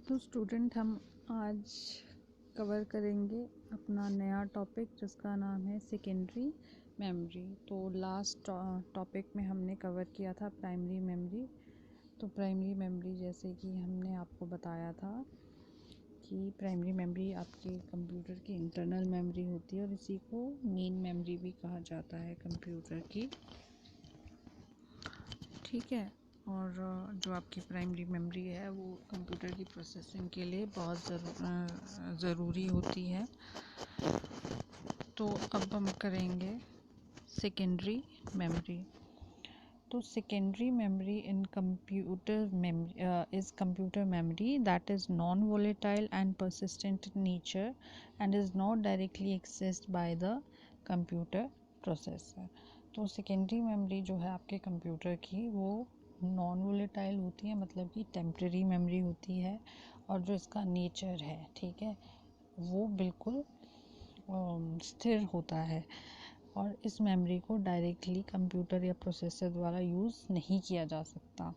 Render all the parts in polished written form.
तो स्टूडेंट हम आज कवर करेंगे अपना नया टॉपिक जिसका नाम है सेकेंडरी मेमोरी। तो लास्ट टॉपिक में हमने कवर किया था प्राइमरी मेमोरी। तो प्राइमरी मेमोरी जैसे कि हमने आपको बताया था कि प्राइमरी मेमोरी आपके कंप्यूटर की इंटरनल मेमोरी होती है और इसी को मेन मेमोरी भी कहा जाता है कंप्यूटर की। ठीक है। और जो आपकी प्राइमरी मेमोरी है वो कंप्यूटर की प्रोसेसिंग के लिए बहुत ज़रूरी होती है। तो अब हम करेंगे सेकेंडरी मेमोरी। तो secondary memory in computer memory is computer memory that is non volatile and persistent in nature and is not directly accessed by the computer processor. तो सेकेंडरी मेमोरी जो है आपके कंप्यूटर की वो नॉन वोलेटाइल होती है, मतलब कि टेम्परेरी मेमोरी होती है, और जो इसका नेचर है, ठीक है, वो बिल्कुल स्थिर होता है और इस मेमोरी को डायरेक्टली कंप्यूटर या प्रोसेसर द्वारा यूज़ नहीं किया जा सकता।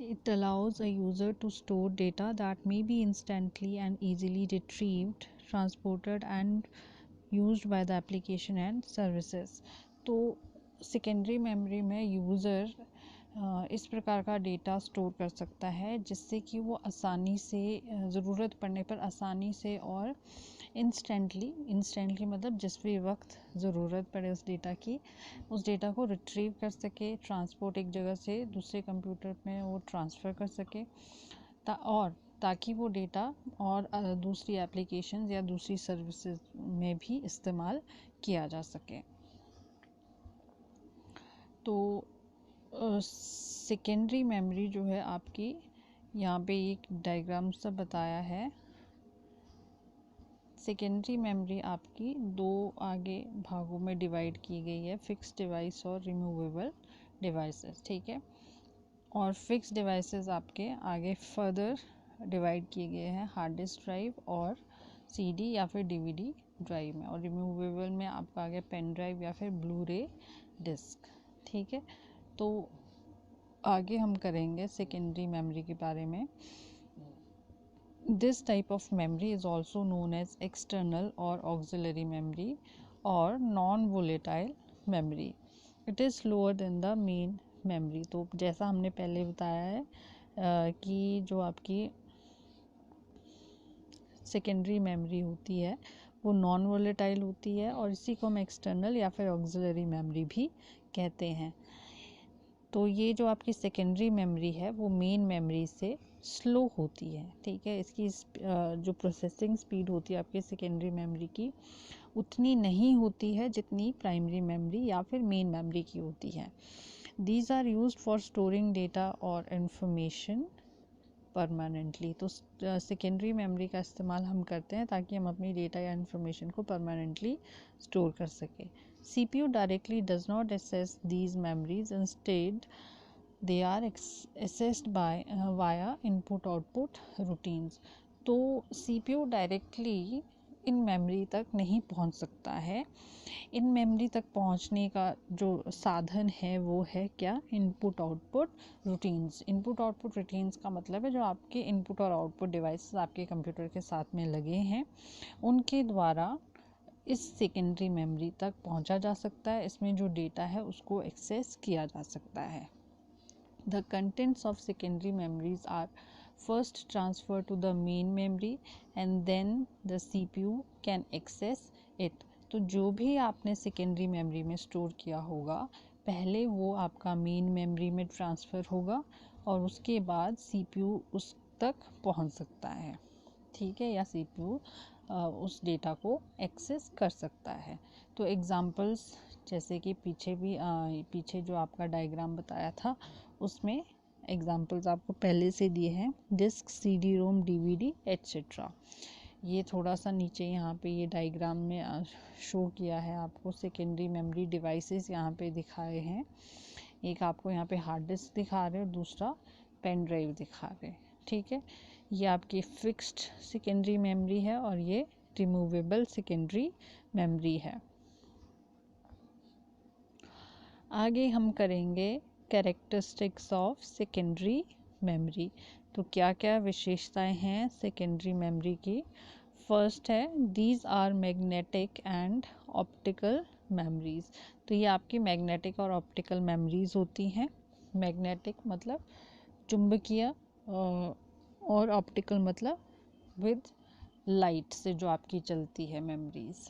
It allows a user to store data that may be instantly and easily retrieved, transported and used by the application and services. तो सेकेंडरी मेमोरी में यूज़र इस प्रकार का डेटा स्टोर कर सकता है जिससे कि वो आसानी से ज़रूरत पड़ने पर आसानी से और इंस्टेंटली मतलब जिस भी वक्त ज़रूरत पड़े उस डेटा को रिट्रीव कर सके, ट्रांसपोर्ट एक जगह से दूसरे कंप्यूटर में वो ट्रांसफ़र कर सके ताकि वो डेटा और दूसरी एप्लीकेशन या दूसरी सर्विसेज में भी इस्तेमाल किया जा सके। तो सेकेंडरी मेमोरी जो है आपकी, यहाँ पे एक डायग्राम सा बताया है। सेकेंडरी मेमोरी आपकी दो आगे भागों में डिवाइड की गई है, फिक्स डिवाइस और रिमूवेबल डिवाइसेस, ठीक है। और फिक्स डिवाइसेस आपके आगे फर्दर डिवाइड किए गए हैं हार्ड डिस्क ड्राइव और सीडी या फिर डीवीडी ड्राइव में, और रिमूवेबल में आपका आगे पेन ड्राइव या फिर ब्लू रे डिस्क, ठीक है। तो आगे हम करेंगे सेकेंडरी मेमोरी के बारे में। This type of memory is also known as external or auxiliary memory or non-volatile memory. It is slower than the main memory. तो जैसा हमने पहले बताया है कि जो आपकी सेकेंडरी मेमोरी होती है वो नॉन वोलेटाइल होती है और इसी को हम एक्सटर्नल या फिर ऑक्सिलरी मेमोरी भी कहते हैं। तो ये जो आपकी सेकेंडरी मेमोरी है वो मेन मेमोरी से स्लो होती है, ठीक है। इसकी जो प्रोसेसिंग स्पीड होती है आपकी सेकेंडरी मेमोरी की उतनी नहीं होती है जितनी प्राइमरी मेमोरी या फिर मेन मेमोरी की होती है। These are used for storing data और इंफॉर्मेशन परमानेंटली। तो सेकेंडरी मेमोरी का इस्तेमाल हम करते हैं ताकि हम अपनी डेटा या इंफॉर्मेशन को परमानेंटली स्टोर कर सकें। CPU directly does not access these memories. Instead, they are accessed by via input-output routines. तो CPU डायरेक्टली इन मेमोरी तक नहीं पहुंच सकता है। इन मेमोरी तक पहुंचने का जो साधन है वो है क्या? Input output routines. Input output routines का मतलब है जो आपके इनपुट और आउटपुट डिवाइसेस आपके कंप्यूटर के साथ में लगे हैं उनके द्वारा इस सेकेंडरी मेमोरी तक पहुंचा जा सकता है। इसमें जो डेटा है उसको एक्सेस किया जा सकता है। The contents of secondary memories are first transfer to the main memory and then the CPU can access it. तो जो भी आपने सेकेंडरी मेमोरी में स्टोर किया होगा पहले वो आपका मेन मेमोरी में ट्रांसफ़र होगा और उसके बाद CPU उस तक पहुंच सकता है, ठीक है, या CPU उस डेटा को एक्सेस कर सकता है। तो एग्जांपल्स जैसे कि पीछे जो आपका डायग्राम बताया था उसमें एग्जांपल्स आपको पहले से दिए हैं, डिस्क, CD रोम, DVD एट्सेट्रा। ये थोड़ा सा नीचे यहाँ पे ये डायग्राम में शो किया है आपको। सेकेंडरी मेमोरी डिवाइसेस यहाँ पे दिखाए हैं, एक आपको यहाँ पे हार्ड डिस्क दिखा रहे हैं और दूसरा पेन ड्राइव दिखा रहे हैं, ठीक है। ये आपकी फिक्स्ड सेकेंडरी मेमोरी है और ये रिमूवेबल सेकेंडरी मेमोरी है। आगे हम करेंगे कैरेक्टरिस्टिक्स ऑफ सेकेंडरी मेमोरी। तो क्या क्या विशेषताएं हैं सेकेंडरी मेमोरी की? फर्स्ट है, these are magnetic and optical memories. तो ये आपकी मैग्नेटिक और ऑप्टिकल मेमोरीज होती हैं। मैग्नेटिक मतलब चुंबकीय और ऑप्टिकल मतलब विद लाइट से जो आपकी चलती है मेमोरीज।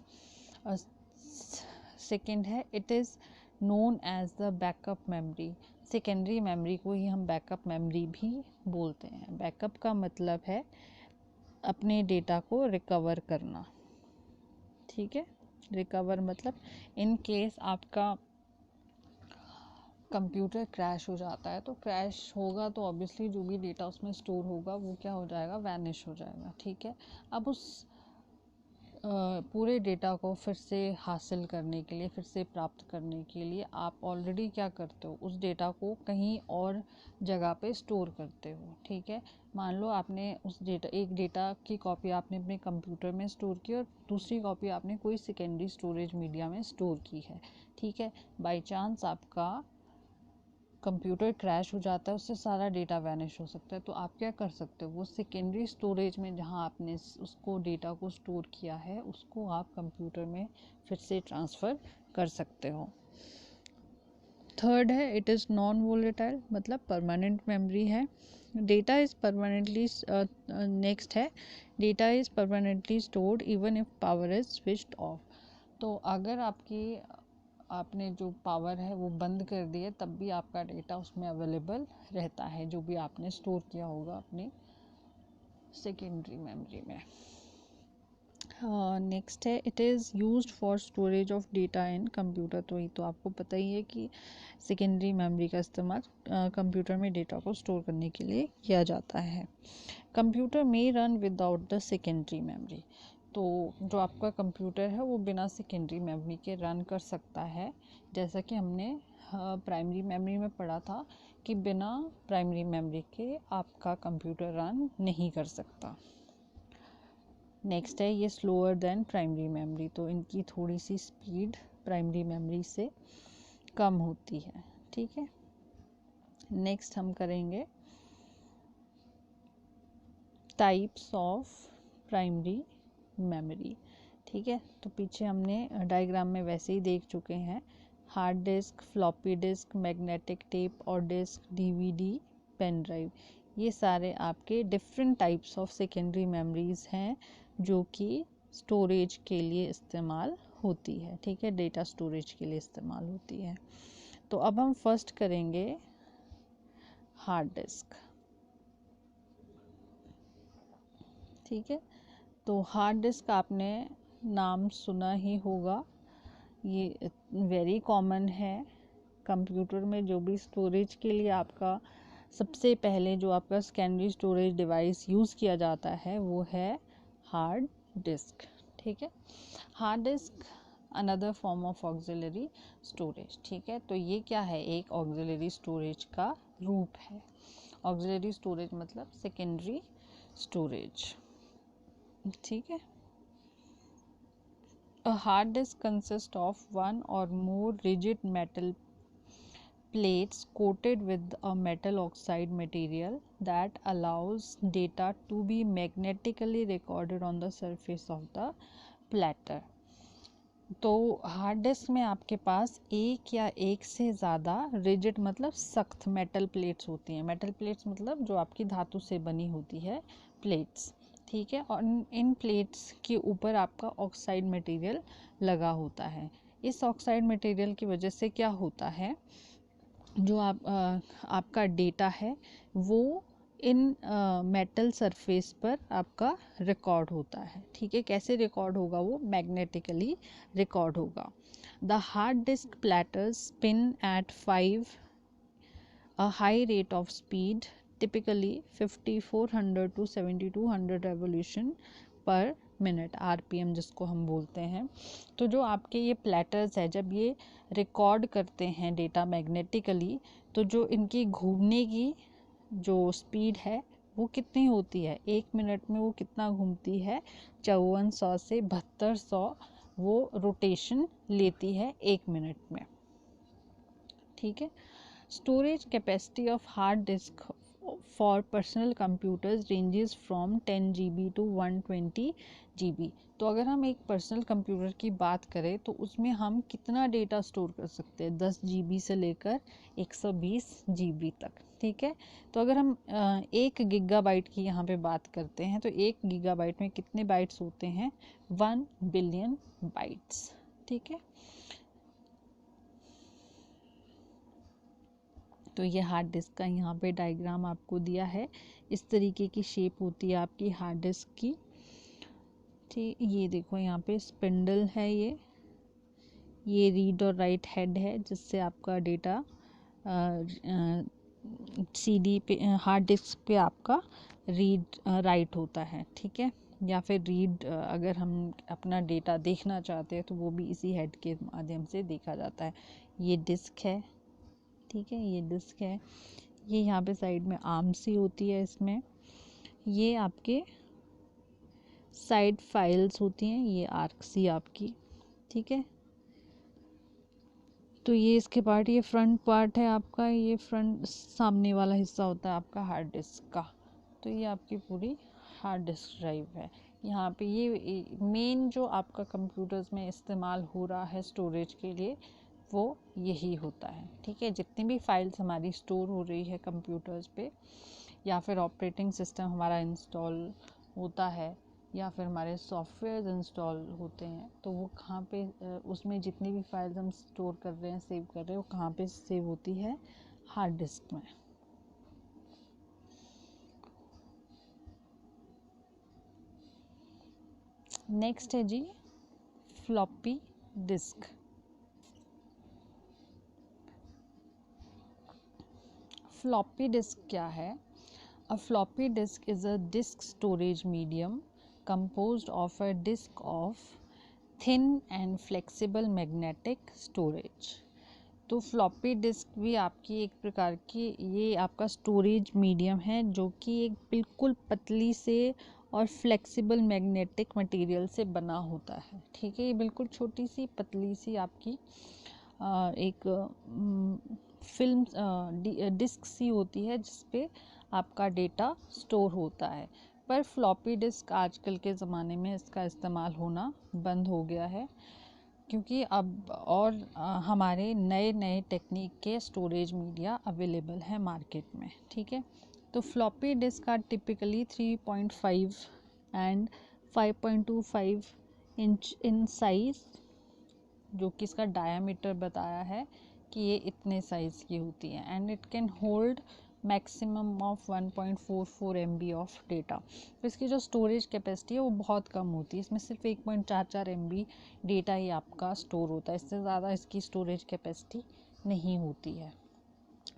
सेकेंड है, it is known as the backup memory. Secondary memory को ही हम बैकअप मेमोरी भी बोलते हैं। बैकअप का मतलब है अपने डेटा को रिकवर करना, ठीक है। रिकवर मतलब इन केस आपका कंप्यूटर क्रैश हो जाता है, तो क्रैश होगा तो ऑब्वियसली जो भी डेटा उसमें स्टोर होगा वो क्या हो जाएगा, वैनिश हो जाएगा, ठीक है। अब उस पूरे डेटा को फिर से हासिल करने के लिए, फिर से प्राप्त करने के लिए आप ऑलरेडी क्या करते हो, उस डेटा को कहीं और जगह पे स्टोर करते हो, ठीक है। मान लो आपने उस एक डेटा की कॉपी आपने अपने कंप्यूटर में स्टोर की और दूसरी कॉपी आपने कोई सेकेंडरी स्टोरेज मीडिया में स्टोर की है, ठीक है। बाय चांस आपका कंप्यूटर क्रैश हो जाता है, उससे सारा डेटा वैनिश हो सकता है, तो आप क्या कर सकते हो, वो सेकेंडरी स्टोरेज में जहाँ आपने उसको डेटा को स्टोर किया है उसको आप कंप्यूटर में फिर से ट्रांसफ़र कर सकते हो। थर्ड है, इट इज़ नॉन वोलेटाइल मतलब परमानेंट मेमोरी है। डेटा इज़ परमानेंटली नेक्स्ट है, data is permanently stored even if power is switched off. तो अगर आपने जो पावर है वो बंद कर दी है तब भी आपका डेटा उसमें अवेलेबल रहता है, जो भी आपने स्टोर किया होगा अपनी सेकेंडरी मेमोरी में। नेक्स्ट है, it is used for storage of data in computer. तो ये तो आपको पता ही है कि सेकेंडरी मेमोरी का इस्तेमाल कंप्यूटर में डेटा को स्टोर करने के लिए किया जाता है। कंप्यूटर में run without the secondary memory. तो जो आपका कंप्यूटर है वो बिना सेकेंडरी मेमोरी के रन कर सकता है, जैसा कि हमने प्राइमरी मेमोरी में पढ़ा था कि बिना प्राइमरी मेमोरी के आपका कंप्यूटर रन नहीं कर सकता। नेक्स्ट है, ये स्लोअर देन प्राइमरी मेमोरी। तो इनकी थोड़ी सी स्पीड प्राइमरी मेमोरी से कम होती है, ठीक है। नेक्स्ट हम करेंगे टाइप्स ऑफ प्राइमरी मेमोरी, ठीक है। तो पीछे हमने डायग्राम में वैसे ही देख चुके हैं, hard disk, floppy disk, magnetic tape और डिस्क, डीवीडी, पेन ड्राइव, ये सारे आपके different types of secondary memories हैं जो कि स्टोरेज के लिए इस्तेमाल होती है, ठीक है, डेटा स्टोरेज के लिए इस्तेमाल होती है। तो अब हम फर्स्ट करेंगे हार्ड डिस्क, ठीक है। तो हार्ड डिस्क आपने नाम सुना ही होगा, ये वेरी कॉमन है। कंप्यूटर में जो भी स्टोरेज के लिए आपका सबसे पहले जो आपका सेकेंडरी स्टोरेज डिवाइस यूज़ किया जाता है वो है हार्ड डिस्क, ठीक है। Hard disk another form of auxiliary storage, ठीक है। तो ये क्या है, एक ऑक्सिलरी स्टोरेज का रूप है। ऑक्सिलरी स्टोरेज मतलब सेकेंडरी स्टोरेज, ठीक है। A hard disk consists of one or more rigid metal plates coated with a metal oxide material that allows data to be magnetically recorded on the surface of the platter. तो hard disk में आपके पास एक या एक से ज़्यादा rigid मतलब सख्त मेटल प्लेट्स होती हैं। मेटल प्लेट्स मतलब जो आपकी धातु से बनी होती है प्लेट्स, ठीक है। और इन प्लेट्स के ऊपर आपका ऑक्साइड मटेरियल लगा होता है। इस ऑक्साइड मटेरियल की वजह से क्या होता है, जो आपका डेटा है वो इन मेटल सरफेस पर आपका रिकॉर्ड होता है, ठीक है। कैसे रिकॉर्ड होगा, वो मैग्नेटिकली रिकॉर्ड होगा। The hard disk platters spin at 5 a high rate of speed, typically 5400 to 7200 revolution पर मिनट, आरपीएम जिसको हम बोलते हैं। तो जो आपके ये प्लेटर्स है जब ये रिकॉर्ड करते हैं डेटा मैग्नेटिकली, तो जो इनकी घूमने की जो स्पीड है वो कितनी होती है, एक मिनट में वो कितना घूमती है, 5400 से 7200 वो रोटेशन लेती है एक मिनट में, ठीक है। Storage capacity of hard disk for personal computers ranges from 10 GB to 120 GB। तो अगर हम एक पर्सनल कंप्यूटर की बात करें तो उसमें हम कितना डेटा स्टोर कर सकते हैं, 10 GB से लेकर 120 GB तक। ठीक है, तो अगर हम 1 गीगाबाइट की यहाँ पे बात करते हैं तो 1 गीगाबाइट में कितने बाइट्स होते हैं, 1 बिलियन बाइट्स। ठीक है, तो ये हार्ड डिस्क का यहाँ पे डायग्राम आपको दिया है। इस तरीके की शेप होती है आपकी हार्ड डिस्क की। ठीक, ये देखो यहाँ पे स्पिंडल है, ये रीड और राइट हेड है जिससे आपका डेटा सीडी पे, हार्ड डिस्क पे आपका रीड राइट होता है। ठीक है, या फिर रीड अगर हम अपना डेटा देखना चाहते हैं तो वो भी इसी हेड के माध्यम से देखा जाता है। ये डिस्क है, ठीक है, ये डिस्क है। ये यहाँ पे साइड में आर्म सी होती है इसमें। ये आपके साइड फाइल्स होती हैं, ये आर्क सी आपकी। ठीक है, तो ये इसके पार्ट, ये फ्रंट पार्ट है आपका, ये फ्रंट सामने वाला हिस्सा होता है आपका हार्ड डिस्क का। तो ये आपकी पूरी हार्ड डिस्क ड्राइव है। यहाँ पे ये मेन जो आपका कंप्यूटर्स में इस्तेमाल हो रहा है स्टोरेज के लिए वो यही होता है। ठीक है, जितनी भी फाइल्स हमारी स्टोर हो रही है कंप्यूटर्स पे, या फिर ऑपरेटिंग सिस्टम हमारा इंस्टॉल होता है, या फिर हमारे सॉफ्टवेयर इंस्टॉल होते हैं, तो वो कहाँ पे उसमें जितनी भी फाइल्स हम स्टोर कर रहे हैं, सेव कर रहे हैं, वो कहाँ पे सेव होती है, हार्ड डिस्क में। नेक्स्ट है जी फ्लॉपी डिस्क। फ्लॉपी डिस्क क्या है? अ floppy disk is a disk storage medium composed of a disk of thin and flexible magnetic storage। तो फ्लॉपी डिस्क भी आपकी एक प्रकार की, ये आपका स्टोरेज मीडियम है जो कि एक बिल्कुल पतली से और फ्लेक्सिबल मैग्नेटिक मटेरियल से बना होता है। ठीक है, ये बिल्कुल छोटी सी पतली सी आपकी एक फिल्म डिस्क सी होती है जिसपे आपका डेटा स्टोर होता है। पर फ्लॉपी डिस्क आजकल के ज़माने में इसका इस्तेमाल होना बंद हो गया है, क्योंकि अब और हमारे नए नए टेक्निक के स्टोरेज मीडिया अवेलेबल है मार्केट में। ठीक है, तो फ्लॉपी डिस्क का typically 3.5 and 5.25 inch in size, जो कि इसका डायामीटर बताया है कि ये इतने साइज़ की होती है। And it can hold maximum of 1.44 MB of data. तो इसकी जो स्टोरेज कैपेसिटी है वो बहुत कम होती है, इसमें सिर्फ 1.44 MB डेटा ही आपका स्टोर होता है, इससे ज़्यादा इसकी स्टोरेज कैपेसिटी नहीं होती है।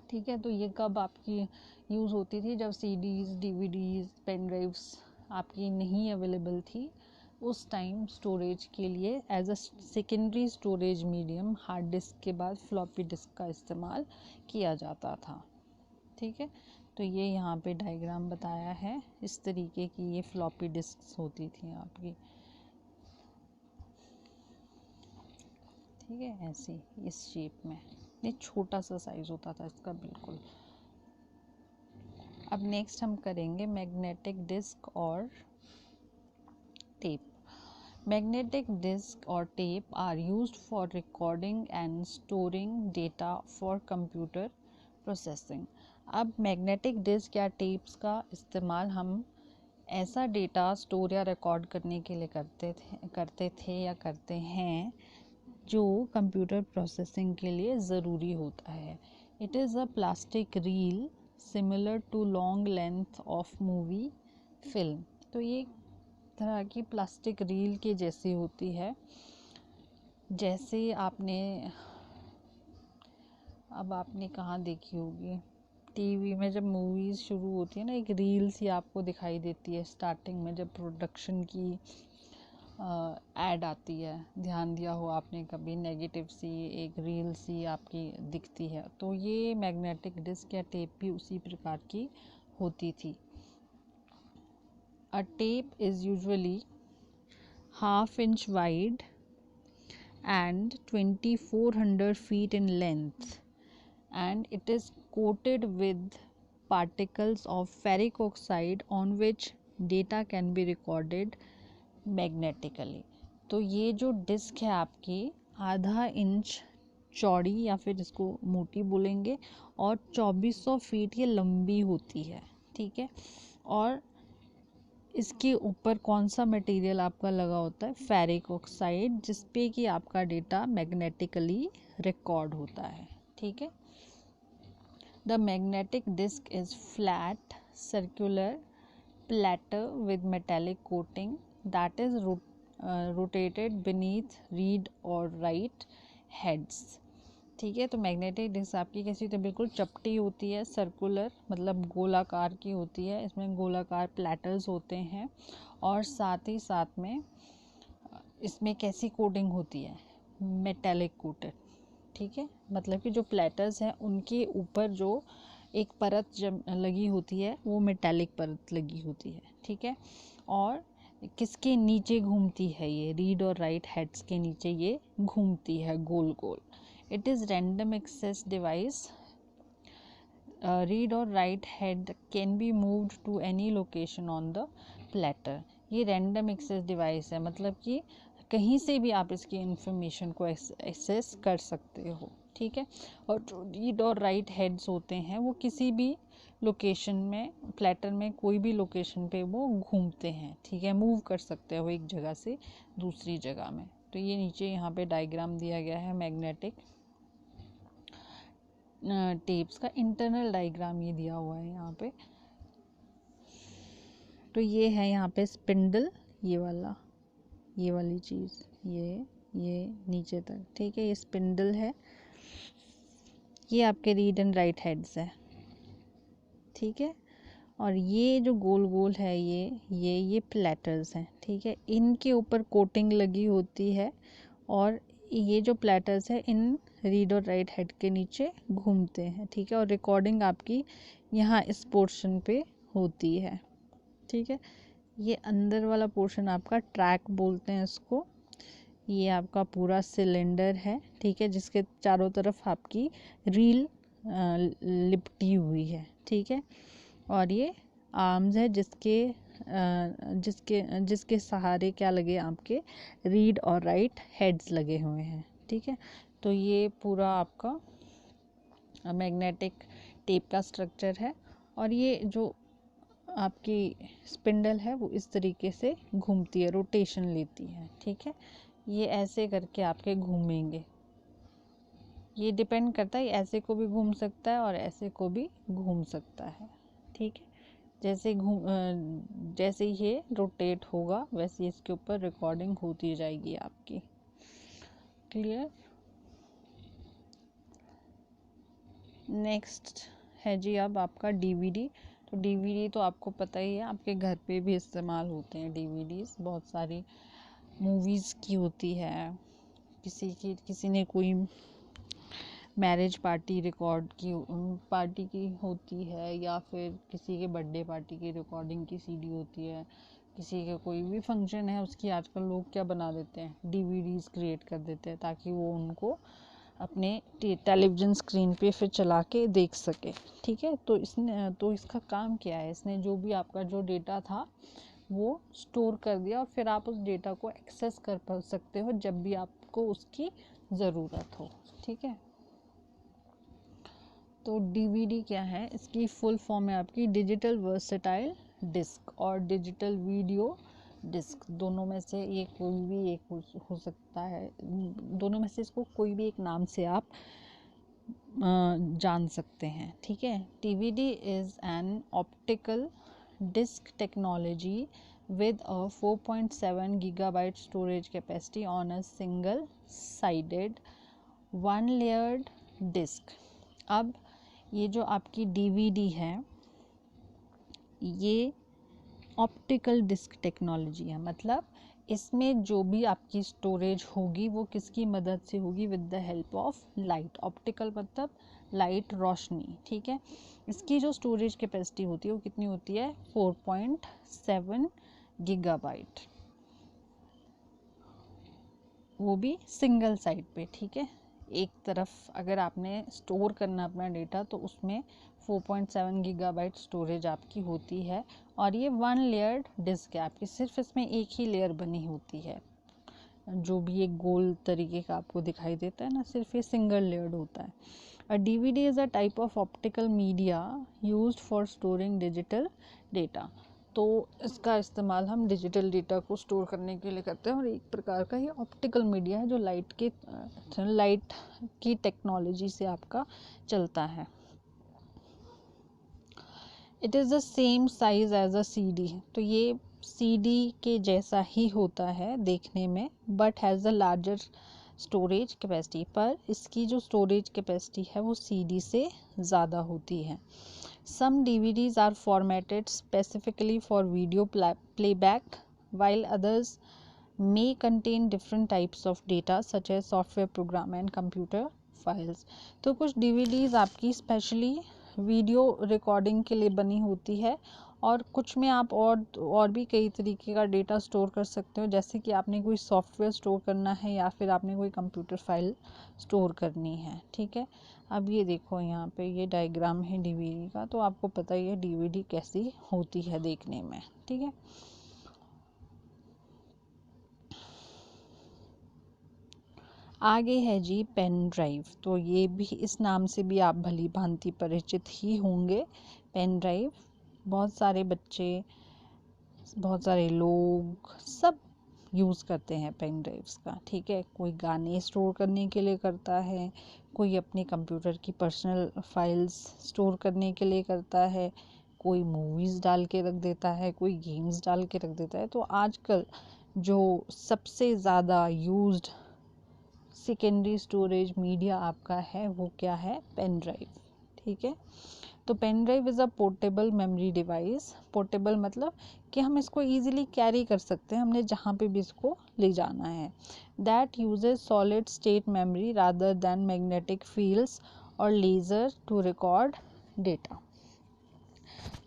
ठीक है, तो ये कब आपकी यूज़ होती थी? जब CDs, DVDs, पेन ड्राइव्स आपकी नहीं अवेलेबल थी, उस टाइम स्टोरेज के लिए as a secondary storage medium hard disk के बाद फ्लॉपी डिस्क का इस्तेमाल किया जाता था। ठीक है, तो ये यहाँ पे डायग्राम बताया है, इस तरीके की ये फ्लॉपी डिस्क होती थी आपकी। ठीक है, ऐसी इस शेप में, ये छोटा सा साइज होता था इसका बिल्कुल। अब नेक्स्ट हम करेंगे मैग्नेटिक डिस्क और tape. Magnetic disk or tape are used for recording and storing data for computer processing। अब मैग्नेटिक डिस्क या टेप्स का इस्तेमाल हम ऐसा डेटा स्टोर या रिकॉर्ड करने के लिए करते थे या करते हैं जो कंप्यूटर प्रोसेसिंग के लिए ज़रूरी होता है। It is a plastic reel similar to long length of movie film. तो ये तरह की प्लास्टिक रील के जैसी होती है, जैसे आपने कहाँ देखी होगी, टीवी में जब मूवीज़ शुरू होती है ना, एक रील सी आपको दिखाई देती है स्टार्टिंग में जब प्रोडक्शन की ऐड आती है, ध्यान दिया हो आपने कभी, नेगेटिव सी एक रील सी आपकी दिखती है। तो ये मैग्नेटिक डिस्क या टेप भी उसी प्रकार की होती थी। A tape is usually ½ inch wide and 2400 feet in length, and it is coated with particles of ferric oxide on which data can be recorded magnetically। तो ये जो डिस्क है आपकी आधा इंच चौड़ी या फिर इसको मोटी बोलेंगे और 2400 फीट ये लंबी होती है, ठीक है। और इसके ऊपर कौन सा मटेरियल आपका लगा होता है, फेरिक ऑक्साइड, जिसपे कि आपका डेटा मैग्नेटिकली रिकॉर्ड होता है, ठीक है। The magnetic disk is flat circular platter with metallic coating that is rotated beneath read और राइट हेड्स, ठीक है। तो मैग्नेटिक डिस्क आपकी कैसी होती है, बिल्कुल चपटी होती है, सर्कुलर मतलब गोलाकार की होती है, इसमें गोलाकार प्लेटर्स होते हैं और साथ ही साथ में इसमें कैसी कोटिंग होती है, मेटेलिक कोटेड, ठीक है। मतलब कि जो प्लेटर्स हैं उनके ऊपर जो एक परत जब लगी होती है वो मेटेलिक परत लगी होती है, ठीक है। और किसके नीचे घूमती है, ये रीड और राइट हेड्स के नीचे ये घूमती है गोल गोल। It is random access device. Read or write head can be moved to any location on the platter. ये random access device है, मतलब कि कहीं से भी आप इसकी इंफॉर्मेशन को एक्सेस कर सकते हो, ठीक है। और जो रीड और राइट हेड्स होते हैं वो किसी भी लोकेशन में, प्लेटर में कोई भी लोकेशन पे वो घूमते हैं, ठीक है, मूव कर सकते हो एक जगह से दूसरी जगह में। तो ये नीचे यहाँ पे डायग्राम दिया गया है मैग्नेटिक टेप्स का, इंटरनल डायग्राम ये दिया हुआ है यहाँ पे। तो ये है यहाँ पे स्पिंडल, ये वाली चीज़, ये नीचे तक, ठीक है, ये स्पिंडल है, ये आपके रीड एंड राइट हेड्स है, ठीक है। और ये जो गोल गोल है ये प्लेटर्स हैं, ठीक है। इनके ऊपर कोटिंग लगी होती है और ये जो प्लेटर्स है इन रीड और राइट हेड के नीचे घूमते हैं, ठीक है। और रिकॉर्डिंग आपकी यहाँ इस पोर्शन पे होती है, ठीक है। ये अंदर वाला पोर्शन आपका ट्रैक बोलते हैं इसको। ये आपका पूरा सिलेंडर है, ठीक है, जिसके चारों तरफ आपकी रील लिपटी हुई है, ठीक है। और ये आर्म्स है जिसके सहारे क्या लगे, आपके रीड और राइट हेड्स लगे हुए हैं, ठीक है। तो ये पूरा आपका मैग्नेटिक टेप का स्ट्रक्चर है। और ये जो आपकी स्पिंडल है वो इस तरीके से घूमती है, रोटेशन लेती है, ठीक है। ये ऐसे करके आपके घूमेंगे, ये डिपेंड करता है, ऐसे को भी घूम सकता है और ऐसे को भी घूम सकता है, ठीक है। जैसे ये रोटेट होगा वैसे इसके ऊपर रिकॉर्डिंग होती जाएगी आपकी, क्लियर। नेक्स्ट है जी अब आपका डीवीडी। तो डीवीडी तो आपको पता ही है, आपके घर पे भी इस्तेमाल होते हैं डीवीडीज, बहुत सारी मूवीज़ की होती है, किसी ने कोई मैरिज पार्टी पार्टी की होती है, या फिर किसी के बर्थडे पार्टी की रिकॉर्डिंग की सीडी होती है, किसी का कोई भी फंक्शन है उसकी आजकल लोग क्या बना देते हैं, डीवीडीज क्रिएट कर देते हैं ताकि वो उनको अपने टेलीविज़न स्क्रीन पे फिर चला के देख सके, ठीक है। तो इसका काम क्या है, इसने जो भी आपका जो डेटा था वो स्टोर कर दिया और फिर आप उस डेटा को एक्सेस कर सकते हो जब भी आपको उसकी ज़रूरत हो, ठीक है। तो डीवीडी क्या है, इसकी फुल फॉर्म है आपकी डिजिटल वर्सेटाइल डिस्क और डिजिटल वीडियो डिस्क। दोनों में से ये कोई भी एक हो सकता है, दोनों में से इसको कोई भी एक नाम से आप जान सकते हैं, ठीक है। DVD is an optical disk technology with a 4.7 gigabyte storage capacity on a single sided one layered disk। अब ये जो आपकी डीवीडी है ये ऑप्टिकल डिस्क टेक्नोलॉजी है, मतलब इसमें जो भी आपकी स्टोरेज होगी वो किसकी मदद से होगी, with the help of light. Optical मतलब लाइट, रोशनी, ठीक है। इसकी जो स्टोरेज कैपेसिटी होती है वो कितनी होती है, 4.7 गीगाबाइट, वो भी सिंगल साइड पे, ठीक है। एक तरफ अगर आपने स्टोर करना अपना डेटा तो उसमें 4.7 गीगाबाइट स्टोरेज आपकी होती है, और ये 1 लेयर्ड डिस्क है आपकी, सिर्फ इसमें एक ही लेयर बनी होती है। जो भी एक गोल तरीके का आपको दिखाई देता है ना, सिर्फ ये सिंगल लेयर्ड होता है। A DVD is a type of optical media used for storing digital data। तो इसका इस्तेमाल हम डिजिटल डेटा को स्टोर करने के लिए करते हैं, और एक प्रकार का ये ऑप्टिकल मीडिया है जो लाइट की टेक्नोलॉजी से आपका चलता है। It is the same size as a CD। तो ये CD के जैसा ही होता है देखने में, but has a larger storage capacity, पर इसकी जो स्टोरेज कैपेसिटी है वो CD से ज़्यादा होती है। Some DVDs are formatted specifically for video playback, while others may contain different types of data such as software program and computer files। तो कुछ DVDs आपकी स्पेशली वीडियो रिकॉर्डिंग के लिए बनी होती है, और कुछ में आप और भी कई तरीके का डेटा स्टोर कर सकते हो, जैसे कि आपने कोई सॉफ्टवेयर स्टोर करना है या फिर आपने कोई कंप्यूटर फाइल स्टोर करनी है। ठीक है, अब ये देखो यहाँ पे ये डायग्राम है DVD का, तो आपको पता ही है DVD कैसी होती है देखने में। ठीक है, आगे है जी पेन ड्राइव। तो ये भी, इस नाम से भी आप भली भांति परिचित ही होंगे। पेन ड्राइव बहुत सारे बच्चे, बहुत सारे लोग सब यूज़ करते हैं पेन ड्राइव्स का। ठीक है, कोई गाने स्टोर करने के लिए करता है, कोई अपने कंप्यूटर की पर्सनल फाइल्स स्टोर करने के लिए करता है, कोई मूवीज़ डाल के रख देता है, कोई गेम्स डाल के रख देता है। तो आजकल जो सबसे ज़्यादा यूज्ड सेकेंडरी स्टोरेज मीडिया आपका है वो क्या है? Pen drive. ठीक है, तो pen drive is a portable memory device. Portable मतलब कि हम इसको ईजिली कैरी कर सकते हैं, हमने जहाँ पे भी इसको ले जाना है। That usage solid state memory rather than magnetic fields और लेज़र टू रिकॉर्ड डेटा।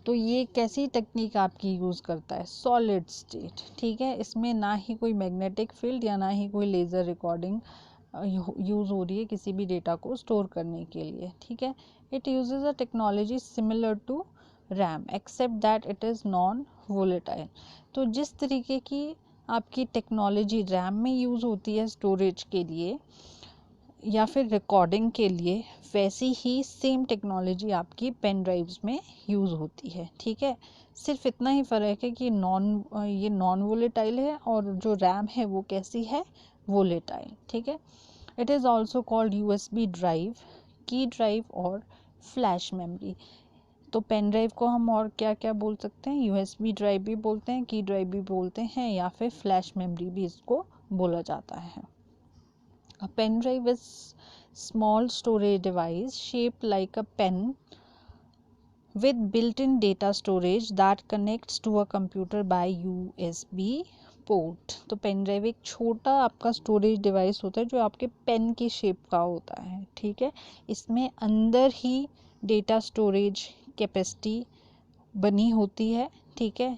तो ये कैसी टेक्निक आपकी यूज़ करता है? Solid state. ठीक है, इसमें ना ही कोई मैग्नेटिक फील्ड या ना ही कोई लेज़र रिकॉर्डिंग यूज़ हो रही है किसी भी डेटा को स्टोर करने के लिए। ठीक है, it uses a technology similar to RAM except that it is non volatile. तो जिस तरीके की आपकी टेक्नोलॉजी रैम में यूज़ होती है स्टोरेज के लिए या फिर रिकॉर्डिंग के लिए, वैसी ही सेम टेक्नोलॉजी आपकी पेन ड्राइव्स में यूज़ होती है। ठीक है, सिर्फ इतना ही फ़र्क है कि ये नॉन वोलेटाइल है और जो रैम है वो कैसी है? वोलेटाइल। ठीक है, it is also called USB drive, की ड्राइव और फ्लैश मेमोरी। तो पेन ड्राइव को हम और क्या क्या बोल सकते हैं? USB ड्राइव भी बोलते हैं, की ड्राइव भी बोलते हैं, या फिर फ्लैश मेमोरी भी इसको बोला जाता है। A pen drive is small storage device shaped like a pen with built-in data storage that connects to a computer by USB port. तो पेन ड्राइव एक छोटा आपका स्टोरेज डिवाइस होता है जो आपके पेन की शेप का होता है। ठीक है, इसमें अंदर ही डेटा स्टोरेज कैपेसिटी बनी होती है। ठीक है,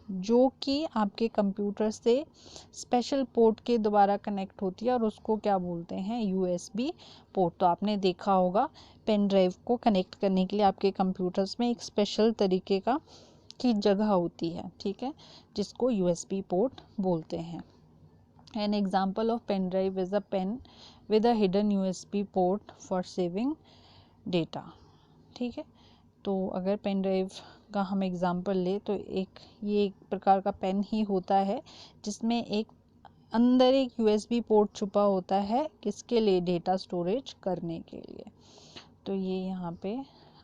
जो कि आपके कंप्यूटर से स्पेशल पोर्ट के द्वारा कनेक्ट होती है, और उसको क्या बोलते हैं? USB port. तो आपने देखा होगा पेन ड्राइव को कनेक्ट करने के लिए आपके कंप्यूटर्स में एक स्पेशल तरीके की जगह होती है। ठीक है, जिसको USB पोर्ट बोलते हैं। An example of pen drive is a pen with a hidden USB port for saving data. ठीक है, तो अगर पेन ड्राइव का हम एग्ज़ाम्पल ले तो ये एक प्रकार का पेन ही होता है जिसमें अंदर एक USB पोर्ट छुपा होता है, किसके लिए? डेटा स्टोरेज करने के लिए। तो ये यहाँ पे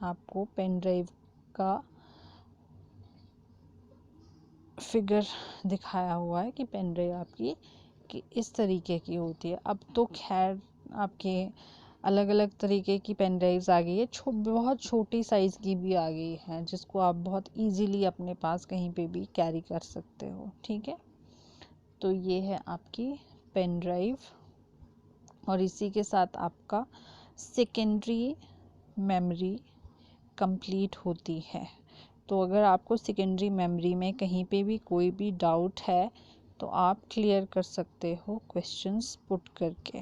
आपको पेन ड्राइव का फिगर दिखाया हुआ है कि पेन ड्राइव आपकी कि इस तरीके की होती है। अब तो खैर आपके अलग अलग तरीके की पेन ड्राइव्स आ गई है, बहुत छोटी साइज़ की भी आ गई है, जिसको आप बहुत इजीली अपने पास कहीं पे भी कैरी कर सकते हो। ठीक है, तो ये है आपकी पेन ड्राइव, और इसी के साथ आपका सेकेंडरी मेमोरी कंप्लीट होती है। तो अगर आपको सेकेंडरी मेमोरी में कहीं पे भी कोई भी डाउट है तो आप क्लियर कर सकते हो क्वेश्चंस पुट करके।